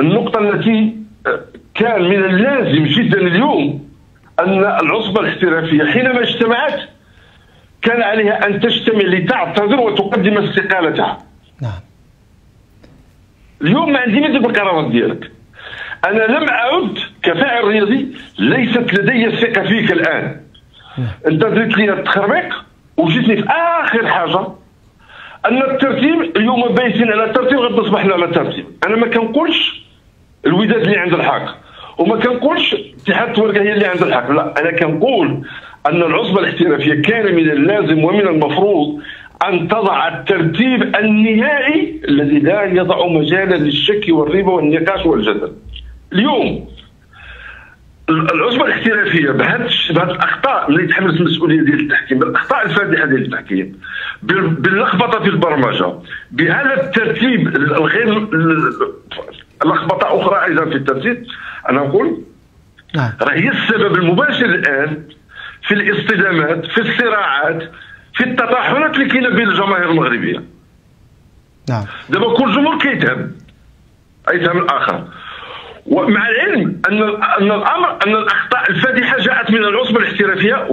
النقطة التي كان من اللازم جدا اليوم أن العصبة الاحترافية حينما اجتمعت كان عليها أن تجتمع لتعتذر وتقدم استقالتها. نعم. اليوم ما عندي مثل القرارات ديالك. أنا لم أعد كفاعل رياضي، ليست لدي الثقة فيك الآن. أنت درت لي التخربيق وجيتني في آخر حاجة أن الترتيب اليوم بايتين على الترتيب، غادي تصبحنا على الترتيب. أنا ما كنقولش الوداد اللي عند الحق وما كنقولش اتحاد التورقه هي اللي عند الحق، لا، انا كنقول ان العصبه الاحترافيه كان من اللازم ومن المفروض ان تضع الترتيب النهائي الذي لا يضع مجالا للشك والريبه والنقاش والجدل. اليوم العصبه الاحترافيه بهذه الاخطاء اللي تحملت المسؤوليه ديال التحكيم، بالاخطاء الفادحه ديال التحكيم، باللخبطه في البرمجه، بهذا الترتيب الغير لخبطه اخرى ايضا في الترتيب، انا نقول راه هي السبب المباشر الان في الاصطدامات، في الصراعات، في التطاحنات اللي كاينه بين الجماهير المغربيه. نعم. دابا كل جمهور كيتهم الاخر، ومع العلم ان الامر ان الاخطاء الفادحه جاءت من العصبه الاحترافيه.